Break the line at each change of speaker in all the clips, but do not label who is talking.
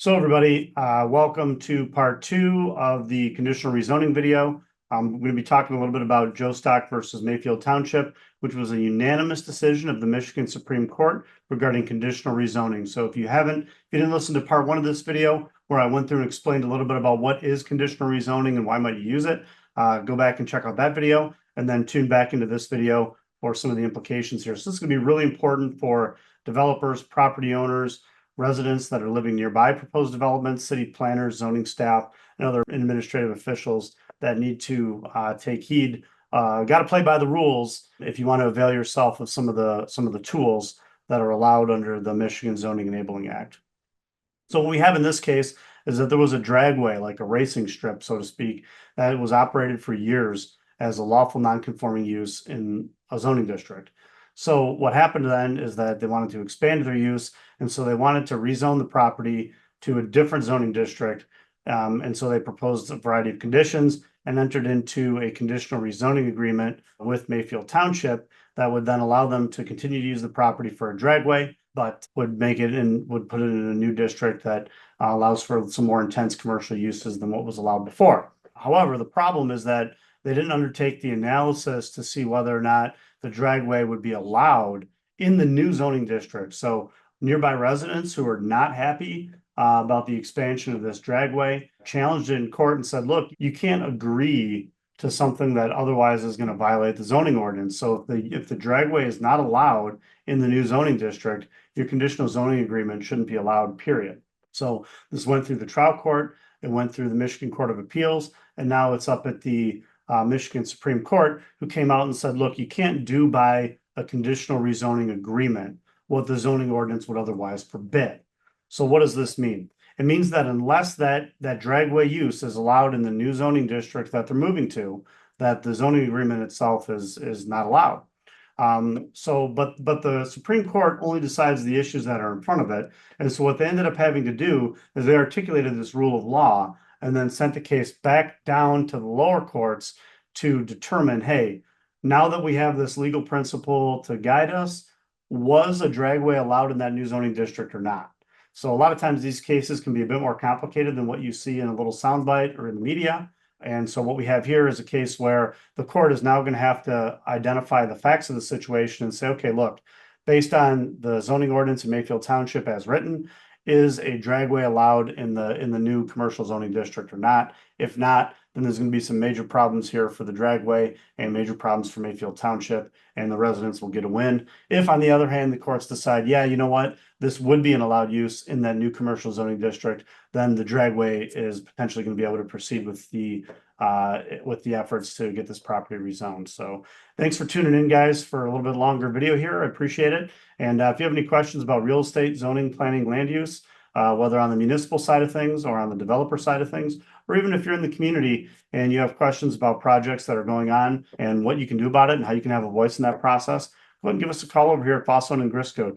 So everybody, welcome to part 2 of the conditional rezoning video. I'm going to be talking a little bit about Jostock versus Mayfield Township, which was a unanimous decision of the Michigan Supreme Court regarding conditional rezoning. So if you didn't listen to part 1 of this video, where I went through and explained a little bit about what is conditional rezoning and why might you use it, go back and check out that video, and then tune back into this video for some of the implications here. So this is going to be really important for developers, property owners, residents that are living nearby proposed developments, city planners, zoning staff, and other administrative officials that need to take heed. Got to play by the rules if you want to avail yourself of some of the tools that are allowed under the Michigan Zoning Enabling Act. So what we have in this case is that there was a dragway, like a racing strip, so to speak, that was operated for years as a lawful non-conforming use in a zoning district. So what happened then is that they wanted to expand their use, and so they wanted to rezone the property to a different zoning district. And so they proposed a variety of conditions and entered into a conditional rezoning agreement with Mayfield Township that would then allow them to continue to use the property for a dragway, but would put it in a new district that allows for some more intense commercial uses than what was allowed before. However, the problem is that they didn't undertake the analysis to see whether or not the dragway would be allowed in the new zoning district. So nearby residents who are not happy about the expansion of this dragway challenged it in court and said, look, you can't agree to something that otherwise is going to violate the zoning ordinance. So if the dragway is not allowed in the new zoning district, your conditional zoning agreement shouldn't be allowed, period. So this went through the trial court, it went through the Michigan Court of Appeals, and now it's up at the Michigan Supreme Court, who came out and said, look, you can't do by a conditional rezoning agreement what the zoning ordinance would otherwise forbid. So what does this mean? It means that unless that dragway use is allowed in the new zoning district that they're moving to, that the zoning agreement itself is not allowed. But the Supreme Court only decides the issues that are in front of it. And so what they ended up having to do is they articulated this rule of law and then sent the case back down to the lower courts to determine, hey, now that we have this legal principle to guide us, was a dragway allowed in that new zoning district or not? So a lot of times these cases can be a bit more complicated than what you see in a little soundbite or in the media. And so what we have here is a case where the court is now going to have to identify the facts of the situation and say, okay, look, based on the zoning ordinance in Mayfield Township as written, is a dragway allowed in the new commercial zoning district or not? If not, then there's going to be some major problems here for the dragway and major problems for Mayfield Township, and the residents will get a win. If, on the other hand, the courts decide, yeah, you know what, this would be an allowed use in that new commercial zoning district, then the dragway is potentially going to be able to proceed with the efforts to get this property rezoned. So thanks for tuning in, guys, for a little bit longer video here. I appreciate it. And if you have any questions about real estate, zoning, planning, land use, whether on the municipal side of things or on the developer side of things, or even if you're in the community and you have questions about projects that are going on and what you can do about it and how you can have a voice in that process, go ahead and give us a call over here at Fausone and Grysko,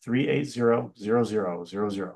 248-380-0000.